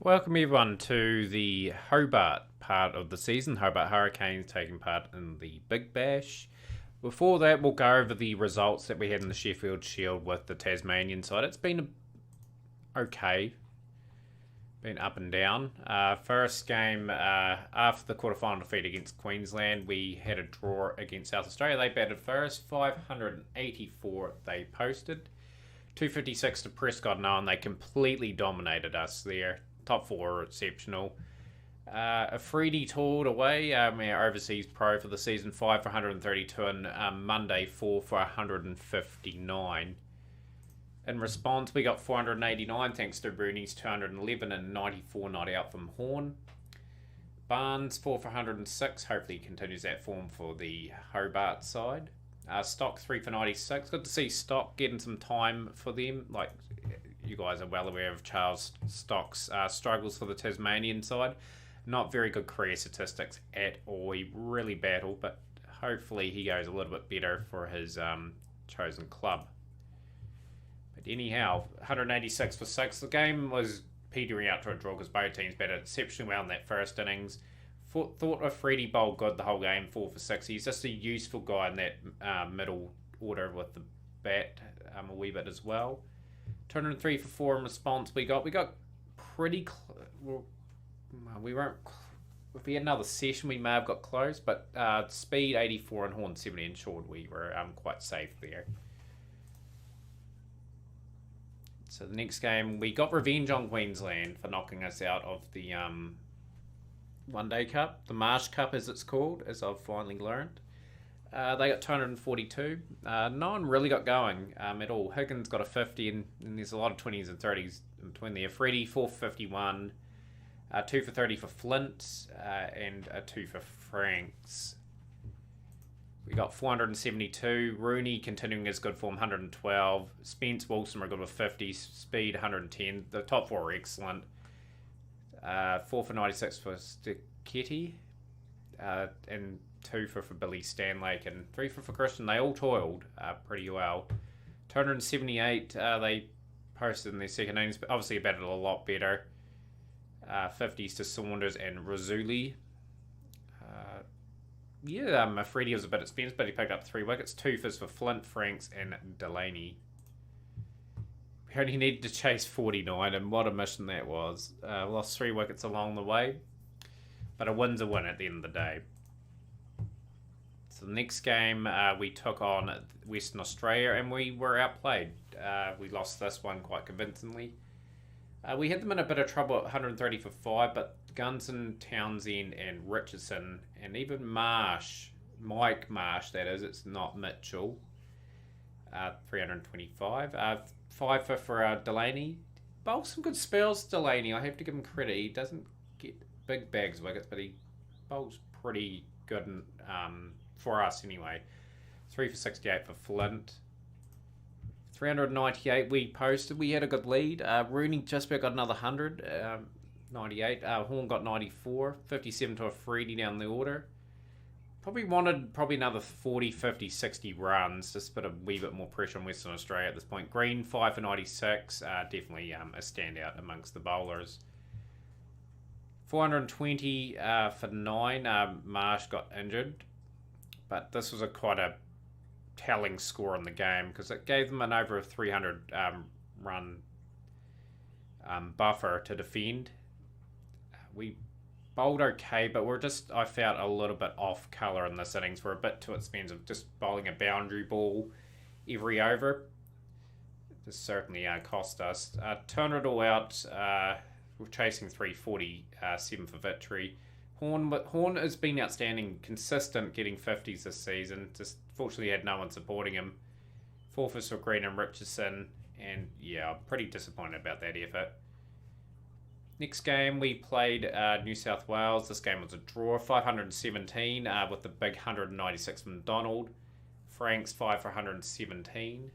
Welcome everyone to the Hobart part of the season. Hobart Hurricanes taking part in the Big Bash. Before that, we'll go over the results that we had in the Sheffield Shield with the Tasmanian side. It's been okay, been up and down. First game after the quarterfinal defeat against Queensland, we had a draw against South Australia. They batted first, 584 they posted. 256 to Prescott and Owen. They completely dominated us there. Top four are exceptional. Afridi toured away, our overseas pro for the season, 5 for 132, and Monday 4 for 159. In response, we got 489 thanks to Rooney's 211 and 94 not out from Horn. Barnes 4 for 106. Hopefully he continues that form for the Hobart side. Stock 3 for 96. Good to see Stock getting some time for them. Like you guys are well aware of Charles Stock's struggles for the Tasmanian side. Not very good career statistics at all. He really battled, but hopefully he goes a little bit better for his chosen club. But anyhow, 186 for 6. The game was petering out to a draw because both teams batted exceptionally well in that first innings. Thought Afridi bowled good the whole game, 4 for 6. He's just a useful guy in that middle order with the bat a wee bit as well. 203 for 4 in response. We got pretty. We weren't. If we had another session, we may have got close. But speed 84 and Horn 70 ensured we were quite safe there. So the next game, we got revenge on Queensland for knocking us out of the One Day Cup, the Marsh Cup as it's called, as I've finally learned. They got 242. No one really got going at all. Higgins got a 50, and there's a lot of 20s and 30s in between there. Freddie 4 for 51, 2 for 30 for Flint, and a 2 for Franks. We got 472. Rooney continuing his good form, 112. Spence Wilson were good with 50. Speed 110. The top four are excellent. 4 for 96 for Sticchetti, and 2 for Billy Stanlake, and 3 for Christian. They all toiled pretty well. 278 they posted in their second innings, but obviously batted a lot better. 50s to Saunders and Razuli. Afridi was a bit expensive, but he picked up 3 wickets. 2 for Flint, Franks, and Delaney. We only needed to chase 49, and what a mission that was. Lost 3 wickets along the way, but a win's a win at the end of the day. So the next game, we took on Western Australia, and we were outplayed. We lost this one quite convincingly. We had them in a bit of trouble at 130 for 5, but Gunson, Townsend, and Richardson, and even Mike Marsh, that is, it's not Mitchell, 325. 5 for Delaney. Bowls some good spells, Delaney. I have to give him credit. He doesn't get big bags of wickets, but he bowls pretty good for us anyway. 3 for 68 for Flint. 398 we posted. We had a good lead. Rooney just about got another 100. 98. Horn got 94. 57 to Afridi down the order. Probably wanted another 40, 50, 60 runs. Just put a wee bit more pressure on Western Australia at this point. Green 5 for 96. Definitely a standout amongst the bowlers. 420 for 9. Marsh got injured. But this was quite a telling score in the game because it gave them an over 300 run buffer to defend. We bowled okay, but I felt a little bit off colour in this innings. We're a bit too expensive, just bowling a boundary ball every over. This certainly cost us. Turn it all out. We're chasing 347 for victory. Horn has been outstanding, consistent, getting 50s this season. Just fortunately had no one supporting him. 4 for Green and Richardson, and I'm pretty disappointed about that effort. Next game, we played New South Wales. This game was a draw, 517 with the big 196 from Donald. Franks 5 for 117.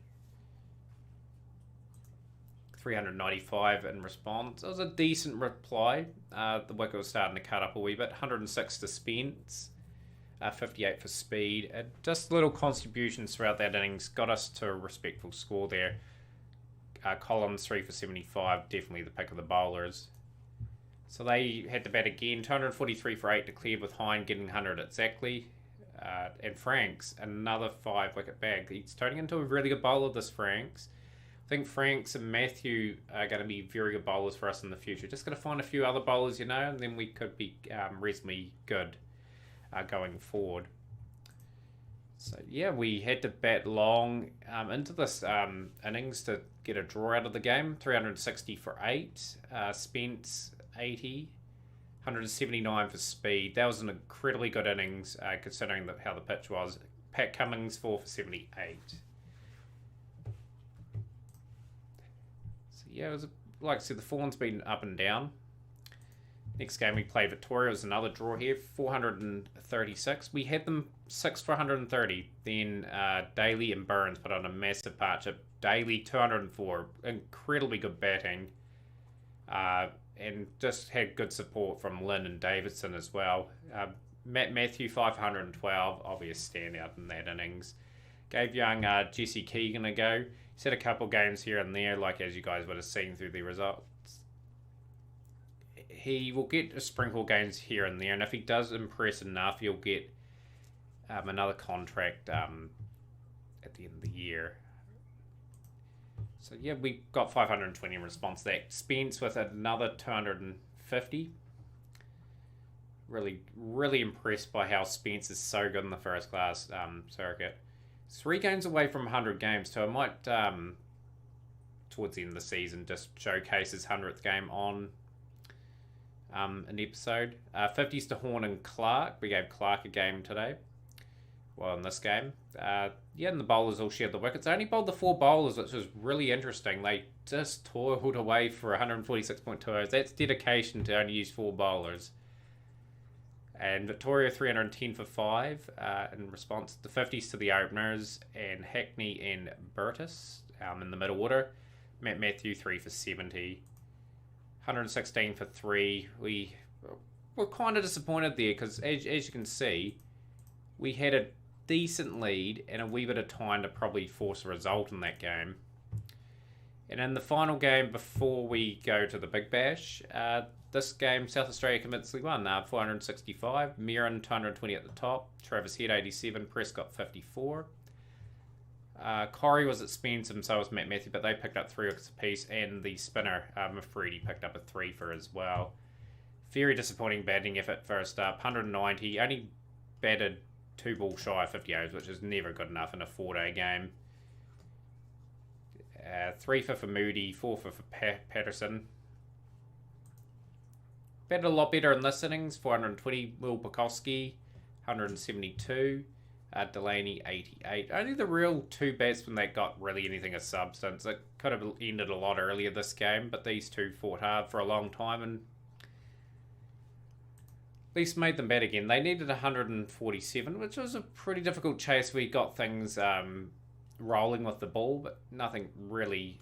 395 in response. It was a decent reply. The wicket was starting to cut up a wee bit. 106 to Spence. 58 for Speed. Just little contributions throughout that innings got us to a respectful score there. Collins 3 for 75. Definitely the pick of the bowlers. So they had to bat again. 243 for 8 declared, with Hine getting 100 exactly. And Franks, another 5-wicket bag. He's turning into a really good bowler, this Franks. I think Franks and Matthew are going to be very good bowlers for us in the future. Just going to find a few other bowlers, and then we could be reasonably good going forward. So, yeah, we had to bat long into this innings to get a draw out of the game. 360 for 8. Spence, 80. 179 for speed. That was an incredibly good innings considering how the pitch was. Pat Cummins, 4 for 78. Yeah, it was like I said, the form's been up and down. Next game we played Victoria was another draw here, 436. We had them 6 for 130. Then Daly and Burns put on a massive partnership. Daly 204, incredibly good batting, and just had good support from Lynn and Davidson as well. Matt Matthew 512, obvious standout in that innings. Gave young Jesse Keegan a go. He's had a couple games here and there, like as you guys would have seen through the results. He will get a sprinkle games here and there, and if he does impress enough, he'll get another contract at the end of the year. So yeah, we got 520 in response to that. Spence with another 250. Really impressed by how Spence is so good in the first class circuit. 3 games away from 100 games, so I might, towards the end of the season, just showcase his 100th game on an episode. 50s to Horn and Clark. We gave Clark a game today. Well, in this game. And the bowlers all shared the wickets. I only bowled the 4 bowlers, which was really interesting. They just toiled away for 146.2 overs. That's dedication to only use 4 bowlers. And Victoria 310 for 5 in response. The 50s to the openers, and Hackney and Burtis in the middle order. Matt Matthew 3 for 70. 116 for 3. We were kind of disappointed there because, as you can see, we had a decent lead and a wee bit of time to probably force a result in that game. And in the final game before we go to the Big Bash, this game, South Australia convincingly won. 465. Mirren 220 at the top. Travis Head 87. Prescott 54. Corey was at Spence and so was Matt Matthew, but they picked up 3 wickets apiece, and the spinner, Mafredi, picked up a 3 for as well. Very disappointing batting effort first up. 190. Only batted 2 balls shy of 50 overs, which is never good enough in a 4-day game. 3 for Moody, 4 for Patterson. Batted a lot better in this innings. 420. Will Bukowski, 172. Delaney, 88. Only the real 2 batsmen that got really anything of substance. It could have ended a lot earlier this game, but these 2 fought hard for a long time and at least made them bat again. They needed 147, which was a pretty difficult chase. We got things rolling with the ball, but nothing really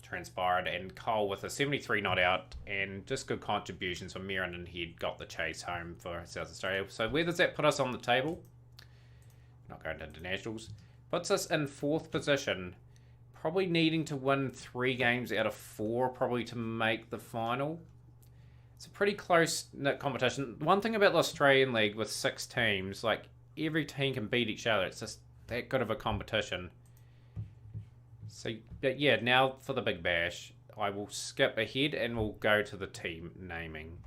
transpired. And Cole with a 73 not out and just good contributions from Mirren and Head got the chase home for South Australia. So where does that put us on the table? Not going to internationals. Puts us in 4th position. Probably needing to win 3 games out of 4 probably to make the final. It's a pretty close-knit competition. One thing about the Australian League with 6 teams, like every team can beat each other. It's just that good of a competition. So, yeah, now for the Big Bash. I will skip ahead and we'll go to the team naming.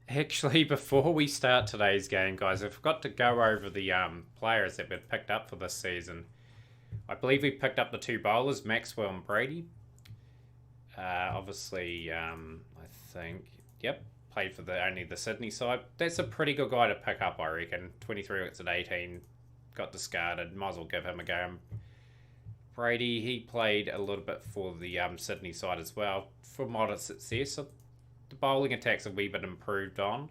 Actually, before we start today's game, guys, I forgot to go over the players that we've picked up for this season. I believe we picked up the 2 bowlers, Maxwell and Brady. Obviously, I think, played for only the Sydney side. That's a pretty good guy to pick up, I reckon. 23 wickets at 18, got discarded. Might as well give him a go. Brady, he played a little bit for the Sydney side as well, for modest success. So the bowling attacks a wee bit improved on.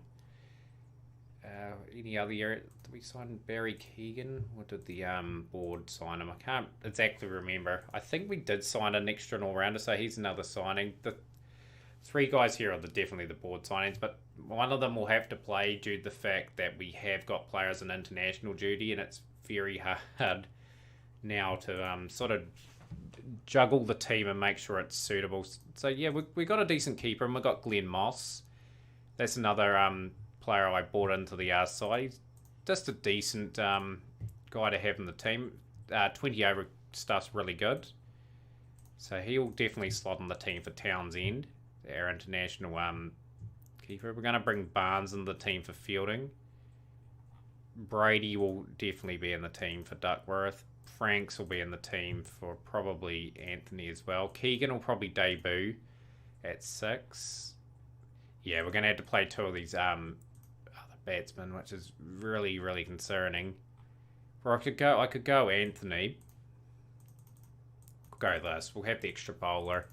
Any other area? Did we sign Barry Keegan? Or did the board sign him? I can't exactly remember. I think we did sign an extra all-rounder, so he's another signing. The 3 guys here are definitely the board signings, but one of them will have to play due to the fact that we have got players in international duty, and it's very hard now to sort of juggle the team and make sure it's suitable. So yeah, we got a decent keeper, and we got Glenn Moss. That's another player I bought into the side. He's just a decent guy to have in the team. 20 over stuff's really good. So he'll definitely slot in the team for Townsend, our international keeper. We're going to bring Barnes in the team for fielding. Brady will definitely be in the team for Duckworth. Franks will be in the team for probably Anthony as well. Keegan will probably debut at 6. Yeah, we're going to have to play 2 of these other batsmen, which is really, really concerning. Or I could go Anthony. Go this. We'll have the extra bowler.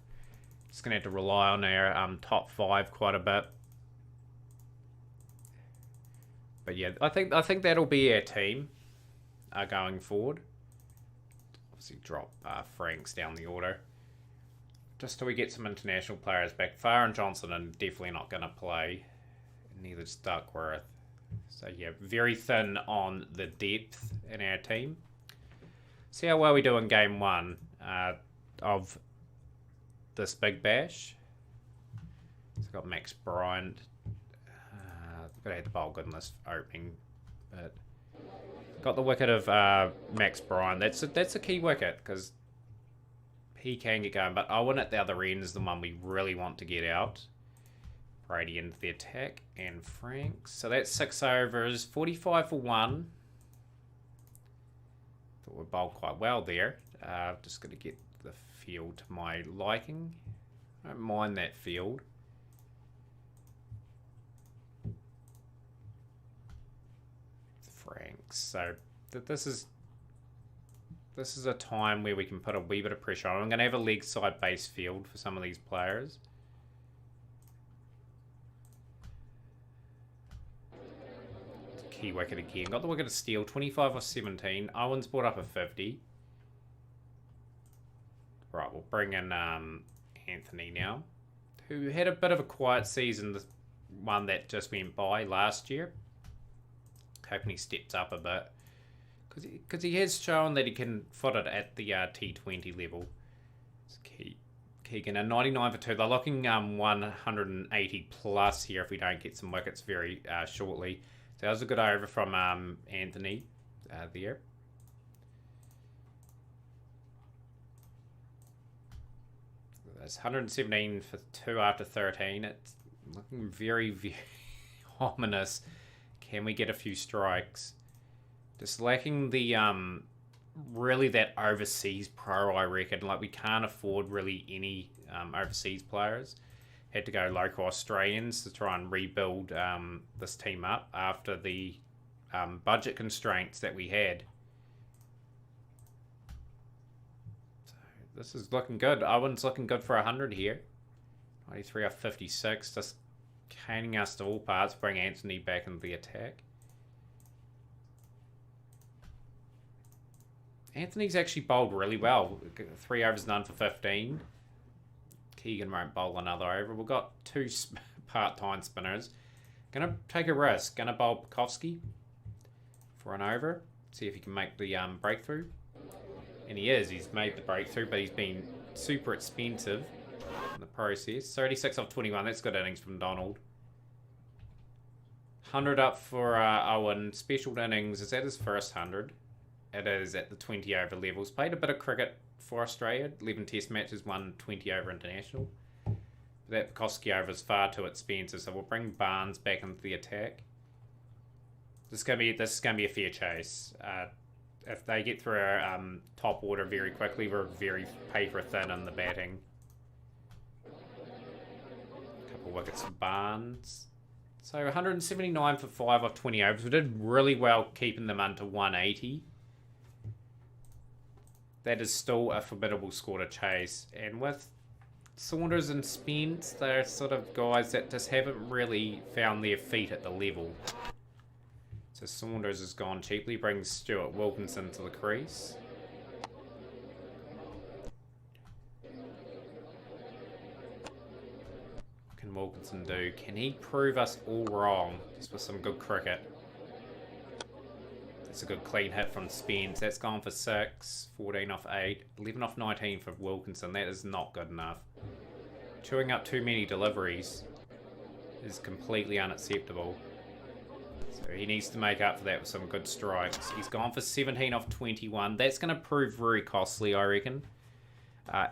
Just going to have to rely on our top 5 quite a bit. But yeah, I think that'll be our team going forward. Obviously drop Franks down the order. Just till we get some international players back. Farr and Johnson are definitely not going to play. Neither is Duckworth. So yeah, very thin on the depth in our team. See how well we do in game 1 of this Big Bash. So I've got Max Bryant. I've got to have the bowl good in this opening, but got the wicket of Max Bryant. That's a key wicket because he can get going, but Owen at the other end is the one we really want to get out. Brady into the attack and Franks. So that's 6 overs, 45 for 1. Thought we bowled quite well there. Just going to get the field to my liking. I don't mind that field. Franks. So this is a time where we can put a wee bit of pressure on. I'm going to have a leg side base field for some of these players. Key wicket again. Got the wicket of steal. 25 or 17. Owen's brought up a 50. Right, we'll bring in Anthony now, who had a bit of a quiet season, the one that just went by last year. Hoping he steps up a bit. Because he has shown that he can foot it at the T20 level. Keegan, a 99 for 2. They're looking 180 plus here if we don't get some wickets very shortly. So that was a good over from Anthony there. That's 117 for 2 after 13. It's looking very, very ominous. Can we get a few strikes? Just lacking the really that overseas pro, I reckon. Like, we can't afford really any overseas players. Had to go local Australians to try and rebuild this team up after the budget constraints that we had. So this is looking good. Owen's looking good for 100 here. 93 off 56. Just caning us to all parts. Bring Anthony back into the attack. Anthony's actually bowled really well. 3 overs, none for 15. Keegan won't bowl another over. We've got 2 part-time spinners. Gonna take a risk. Gonna bowl Pekowski for an over. See if he can make the breakthrough. And he is. He's made the breakthrough, but he's been super expensive in the process. 36 off 21. That's good innings from Donald. 100 up for Owen. Special innings. Is that his first 100? It is at the 20 over levels. Played a bit of cricket for Australia. 11 test matches, 1 20 over international. That Pekowski over is far too expensive, so we'll bring Barnes back into the attack. This is gonna be a fair chase. If they get through our top order very quickly, we're very paper thin in the batting. Couple wickets for Barnes. So 179 for 5 off 20 overs. We did really well keeping them under 180. That is still a formidable score to chase. And with Saunders and Spence, they're sort of guys that just haven't really found their feet at the level. So Saunders has gone cheaply, brings Stuart Wilkinson to the crease. What can Wilkinson do? Can he prove us all wrong just with some good cricket? That's a good clean hit from Spence. That's gone for 6, 14 off 8, 11 off 19 for Wilkinson. That is not good enough. Chewing up too many deliveries is completely unacceptable. So he needs to make up for that with some good strikes. He's gone for 17 off 21. That's going to prove very costly, I reckon,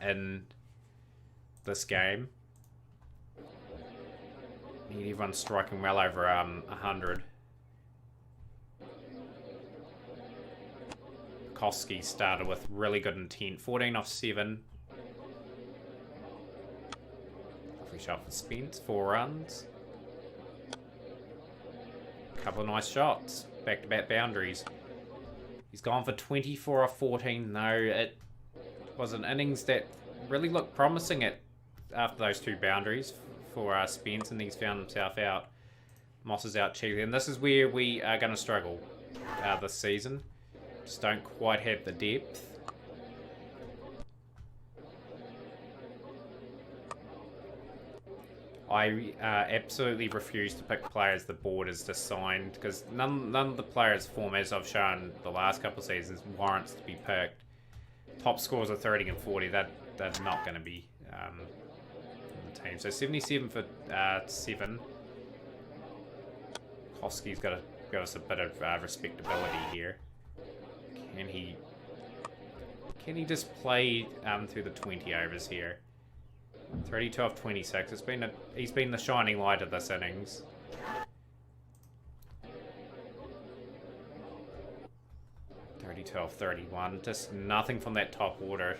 in this game. Need everyone striking well over 100. Koski started with really good intent. 14 off 7. Lovely shot for Spence. 4 runs. Couple of nice shots. Back-to-back boundaries. He's gone for 24 off 14. No, it was an innings that really looked promising after those 2 boundaries for Spence, and he's found himself out. Moss is out cheaply, and this is where we are going to struggle this season. Just don't quite have the depth. I absolutely refuse to pick players the board is just signed, because none of the players' form, as I've shown the last couple of seasons, warrants to be picked. Top scores are 30 and 40. They're not going to be in the team. So 77 for 7. Koski's got to give us a bit of respectability here. Can he just play through the 20 overs here? 32 off 26. He's been the shining light of this innings. Off 31. Just nothing from that top order.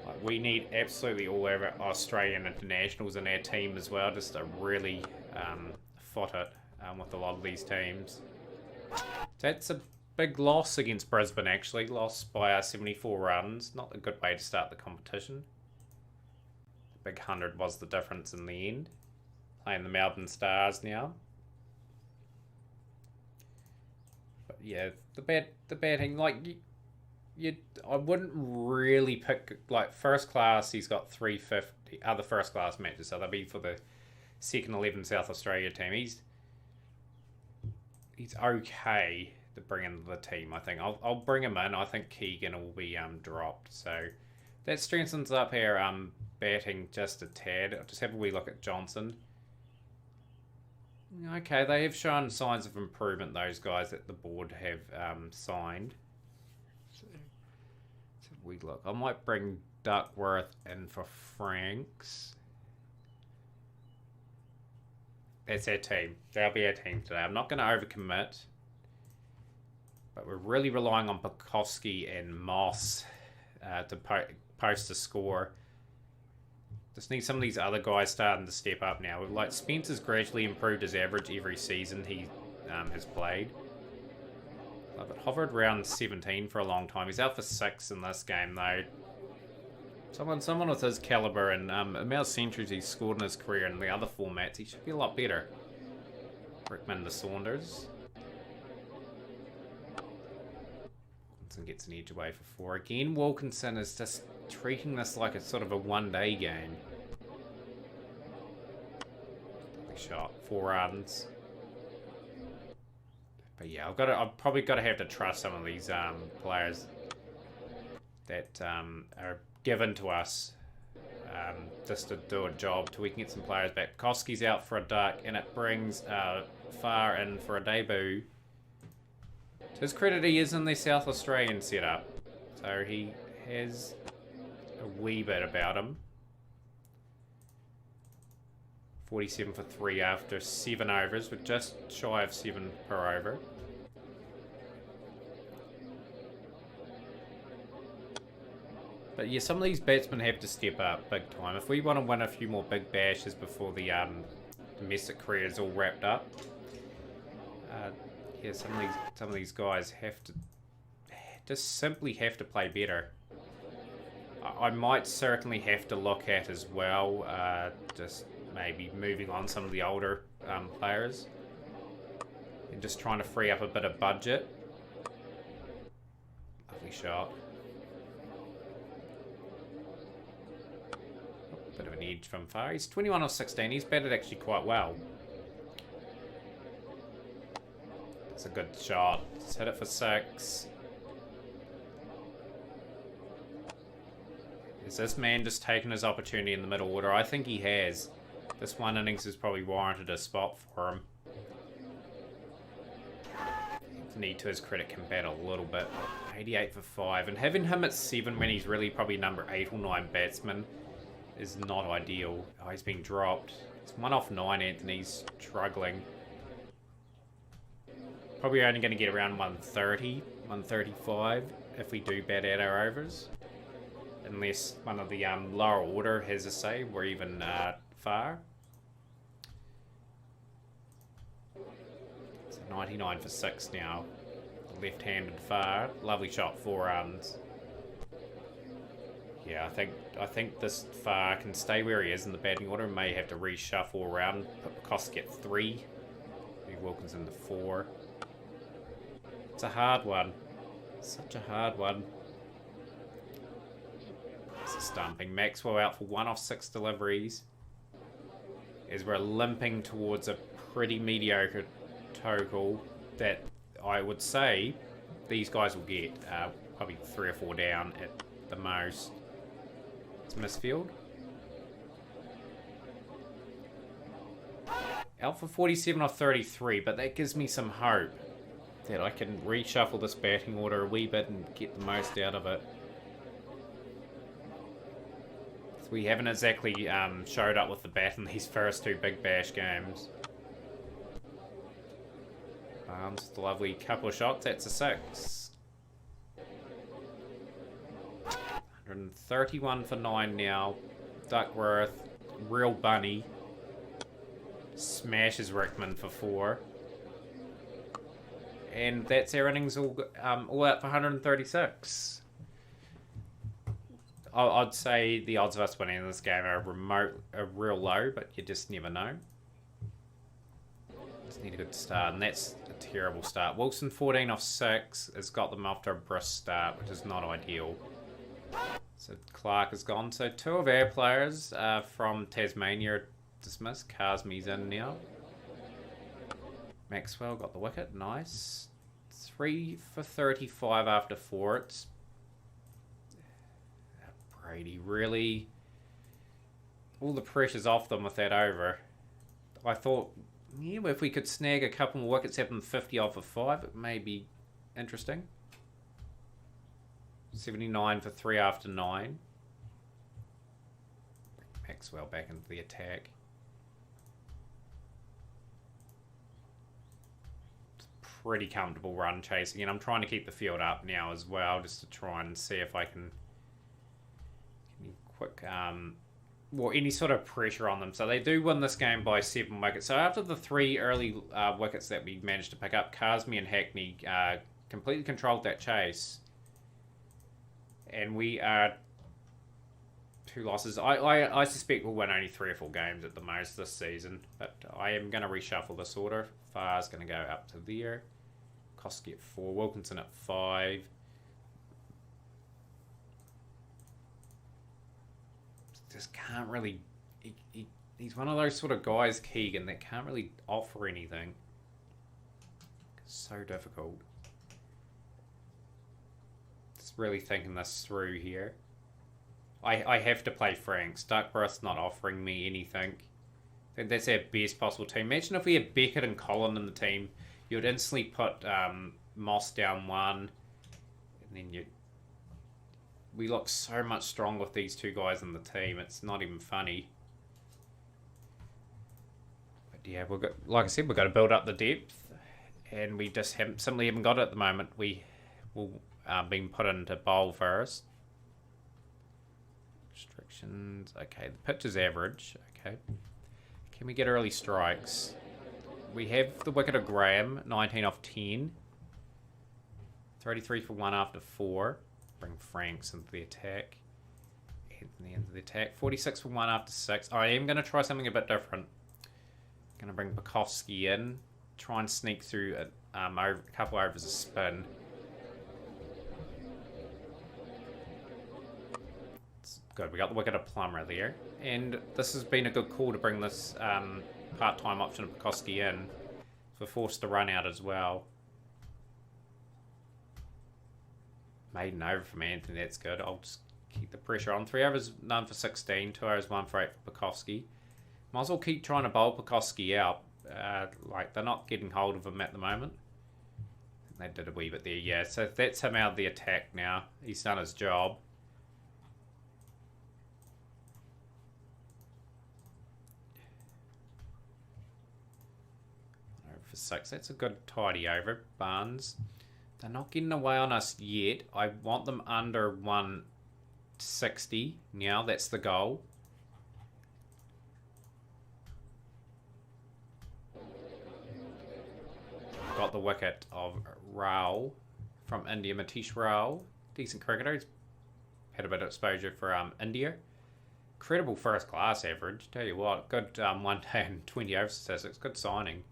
Like, we need absolutely all our Australian internationals in our team as well, just to really foot it with a lot of these teams. That's a big loss against Brisbane, actually. Lost by 74 runs. Not a good way to start the competition. The big 100 was the difference in the end. Playing the Melbourne Stars now. But yeah, the batting, like, I wouldn't really pick, like, first class. He's got 350 other first class matches, so they'll be for the second 11 South Australia team. He's okay to bring into the team. I think I'll bring him in. I think Keegan will be dropped, so that strengthens up our batting just a tad. I'll just have a wee look at Johnson. Okay, they have shown signs of improvement, those guys that the board have signed. So, let's have a wee look. I might bring Duckworth in for Franks. That's our team. That'll be our team today. I'm not going to overcommit. But we're really relying on Bukowski and Moss to post a score. Just need some of these other guys starting to step up now. Like, Spencer's gradually improved his average every season he has played. But hovered around 17 for a long time. He's out for 6 in this game, though. Someone with his caliber and amount of centuries he's scored in his career in the other formats, he should be a lot better. Rickman to Saunders. Wilkinson gets an edge away for 4. Again, Wilkinson is just treating this like a sort of a one-day game. Shot, 4 runs. But yeah, I've probably got to have to trust some of these players that are given to us just to do a job till we can get some players back. Koski's out for a duck, and it brings Far in for a debut. To his credit, he is in the South Australian setup, so he has a wee bit about him. 47 for 3 after 7 overs, with just shy of 7 per over. But yeah, some of these batsmen have to step up big time. If we want to win a few more big bashes before the domestic career is all wrapped up, yeah, some of these guys have to just simply have to play better. I might certainly have to look at as well, just maybe moving on some of the older players and just trying to free up a bit of budget. Lovely shot. Bit of an edge from Far. He's 21 or 16. He's batted actually quite well. a good shot. Let's hit it for 6. Is this man just taking his opportunity in the middle order? I think he has. This one innings has probably warranted a spot for him. Need to his credit can bat a little bit. 88 for 5. And having him at 7 when he's really probably number 8 or 9 batsman is not ideal. Oh, he's been dropped. It's 1 off 9, Anthony's struggling. Probably only going to get around 130, 135 if we do bat out our overs. Unless one of the lower order has a say, we're even far. So 99 for 6 now. Left-handed far. Lovely shot, 4 runs. Yeah, I think this far can stay where he is in the batting order. May have to reshuffle around. Put Koski at 3. Maybe Wilkinson to 4. It's a hard one. Such a hard one. It's a stumping. Maxwell out for 1 off 6 deliveries. As we're limping towards a pretty mediocre total that I would say these guys will get probably 3 or 4 down at the most. It's misfield. Out for 47 off 33, but that gives me some hope that I can reshuffle this batting order a wee bit and get the most out of it. We haven't exactly showed up with the bat in these first 2 Big Bash games. Just a lovely couple of shots. That's a 6. 131 for 9 now. Duckworth, real bunny. Smashes Rickman for 4. And that's our innings all out for 136. I'd say the odds of us winning this game are real low, but you just never know. Just need a good start, and that's a terrible start. Wilson 14 off 6 has got them off to a brisk start, which is not ideal. So Clark is gone. So 2 of our players from Tasmania are dismissed. Kazmi's in now. Maxwell got the wicket. Nice. 3 for 35 after 4. It's Brady, really, all the pressure's off them with that over. I thought, yeah, if we could snag a couple more wickets, have them 50 off of 5, it may be interesting. 79 for 3 after 9. Maxwell back into the attack. It's pretty comfortable run chasing, and I'm trying to keep the field up now as well, just to try and see if I can quick any sort of pressure on them. So they do win this game by 7 wickets. So after the 3 early wickets that we managed to pick up, Kazmi and Hackney completely controlled that chase, and we are 2 losses. I suspect we'll win only 3 or 4 games at the most this season, but I am going to reshuffle this order. Far's going to go up to there. Koski at 4, Wilkinson at 5. Just can't really. He's one of those sort of guys, Keegan, that can't really offer anything. It's so difficult. Just really thinking this through here. I have to play Franks. Duckworth's not offering me anything. I think that's our best possible team. Imagine if we had Beckett and Collin in the team. You would instantly put Moss down 1, and then we look so much stronger with these 2 guys in the team. It's not even funny. But yeah, like I said, we've got to build up the depth, and we just simply haven't got it at the moment. We will being put into bowl first. Restrictions. Okay, the pitch is average. Okay. Can we get early strikes? We have the wicket of Graham, 19 off 10. 33 for 1 after 4. Bring Franks into the attack. Anthony into the attack. 46 for 1 after 6. I am going to try something a bit different. Going to bring Bukowski in. Try and sneak through a couple overs of spin. It's good. We got the wicket of Plummer there. And this has been a good call to bring this part-time option of Bukowski in. We're forced to run out as well. Maiden over from Anthony, that's good. I'll just keep the pressure on. 3 overs, none for 16. 2 overs, 1 for 8 for Bukowski. Might as well keep trying to bowl Bukowski out. Like, they're not getting hold of him at the moment. They did a wee bit there, yeah. So that's him out of the attack now. He's done his job. Over for 6. That's a good tidy over. Barnes. They're not getting away on us yet. I want them under 160 now. That's the goal. Got the wicket of Rao from India. Matish Rao, decent cricketer. He's had a bit of exposure for India. Incredible first class average. Tell you what, good 1 day and 20 over statistics. Good signing.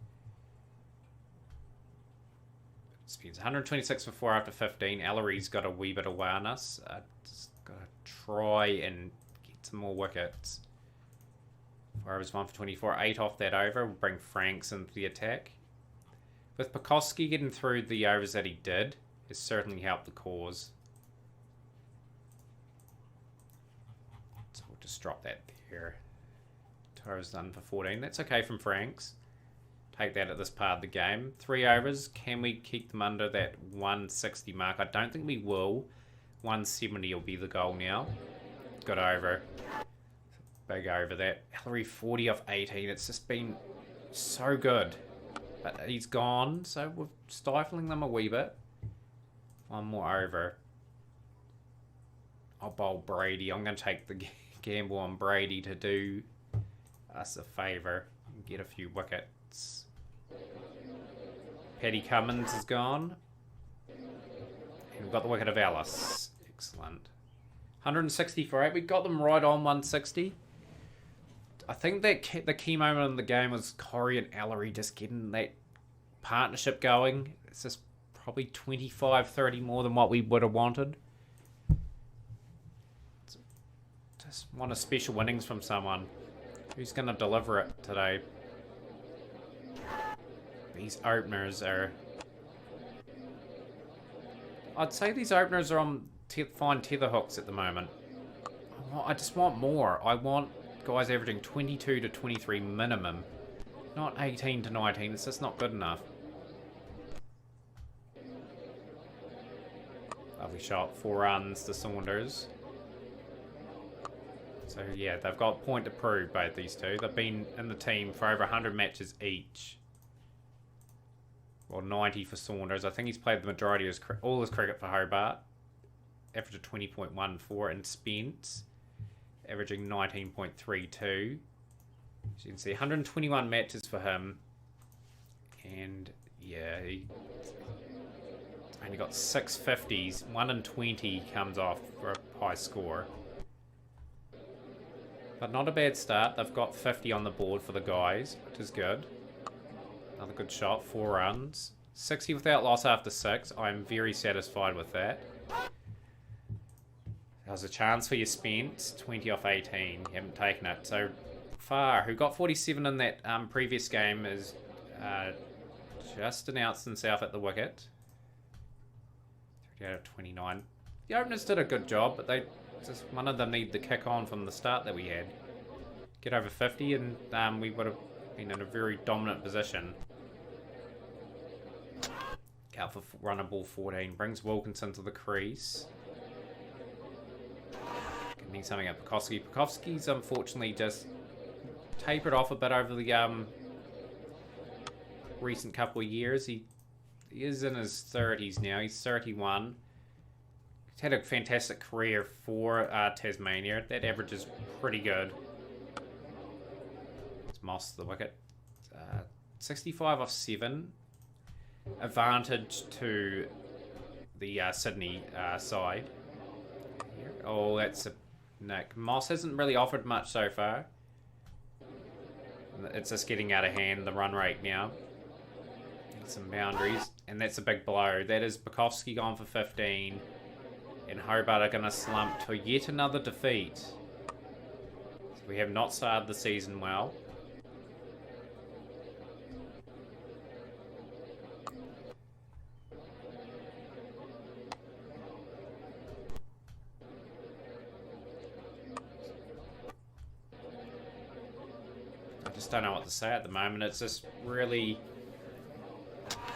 Speeds 126 for 4 after 15. Ellery's got a wee bit of awareness. Just got to try and get some more wickets. 4 overs, 1 for 24. 8 off that over. We'll bring Franks into the attack. With Bukowski getting through the overs that he did, has certainly helped the cause. So we'll just drop that there. 2 overs done for 14. That's okay from Franks. Take that at this part of the game. 3 overs. Can we keep them under that 160 mark? I don't think we will. 170 will be the goal now. Good over. Big over that. Ellery 40 off 18. It's just been so good. But he's gone, so we're stifling them a wee bit. 1 more over. I'll bowl Brady. I'm going to take the gamble on Brady to do us a favour and get a few wickets. Paddy Cummins is gone. And we've got the wicket of Ellis. Excellent. 160 for 8. We got them right on 160. I think that the key moment in the game was Corey and Ellery just getting that partnership going. It's just probably 25, 30 more than what we would have wanted. Just want a special innings from someone. Who's going to deliver it today? These openers are... I'd say these openers are on fine tether hooks at the moment. I just want more. I want guys averaging 22 to 23 minimum, not 18 to 19. It's just not good enough. Lovely shot. 4 runs to Saunders. So yeah, they've got point to prove, both these two. They've been in the team for over 100 matches each. Well, 90 for Saunders. I think he's played the majority of all his cricket for Hobart. Average of 20.14 and Spence, averaging 19.32. As you can see, 121 matches for him. And yeah, he only got 6 50s. 1 in 20 comes off for a high score. But not a bad start. They've got 50 on the board for the guys, which is good. Another good shot, 4 runs. 60 without loss after 6. I'm very satisfied with that. That was a chance for your Spence. 20 off 18. You haven't taken it. So far, who got 47 in that previous game is just announced himself at the wicket. 30 out of 29. The openers did a good job, but one of them needed the kick on from the start that we had. Get over 50 and we would have been in a very dominant position. Out for runner ball 14. Brings Wilkinson to the crease. Need something up Bukowski. Bukowski's unfortunately just tapered off a bit over the recent couple of years. He is in his 30s now. He's 31. He's had a fantastic career for Tasmania. That average is pretty good. It's Moss to the wicket. 65 off 7. Advantage to the Sydney side. Oh, that's a Nick. Moss hasn't really offered much so far. It's just getting out of hand, the run rate now. Need some boundaries. And that's a big blow. That is Bukowski gone for 15. And Hobart are going to slump to yet another defeat. So we have not started the season well. just don't know what to say at the moment. It's just really,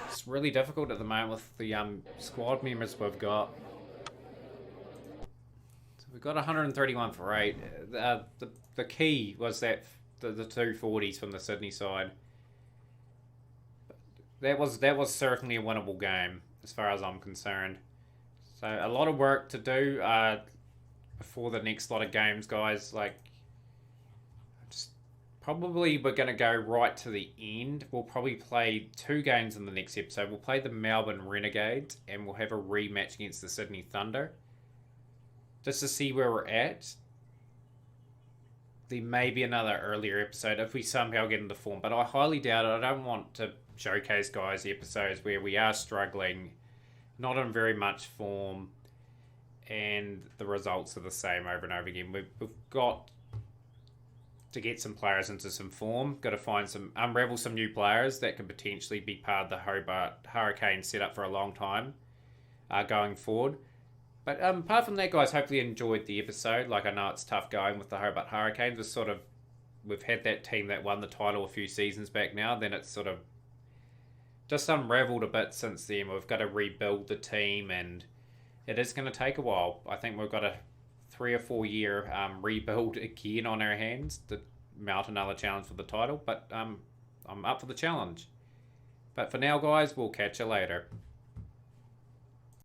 it's really difficult at the moment with the squad members we've got. So we've got 131 for 8. The key was that the 240s from the Sydney side. That was certainly a winnable game as far as I'm concerned. So a lot of work to do before the next lot of games, guys. Like, just probably we're going to go right to the end. We'll probably play 2 games in the next episode. We'll play the Melbourne Renegades and we'll have a rematch against the Sydney Thunder. Just to see where we're at. There may be another earlier episode if we somehow get into form, but I highly doubt it. I don't want to showcase, guys, the episodes where we are struggling, not in very much form, and the results are the same over and over again. We've got to get some players into some form. Got to unravel some new players that could potentially be part of the Hobart Hurricane setup for a long time going forward. But apart from that, guys, hopefully you enjoyed the episode. Like, I know it's tough going with the Hobart Hurricanes. We've had that team that won the title a few seasons back now. Then it's sort of just unraveled a bit since then. We've got to rebuild the team, and it is going to take a while. I think we've got a 3 or 4 year rebuild again on our hands to mount another challenge for the title. But I'm up for the challenge. But for now, guys, we'll catch you later.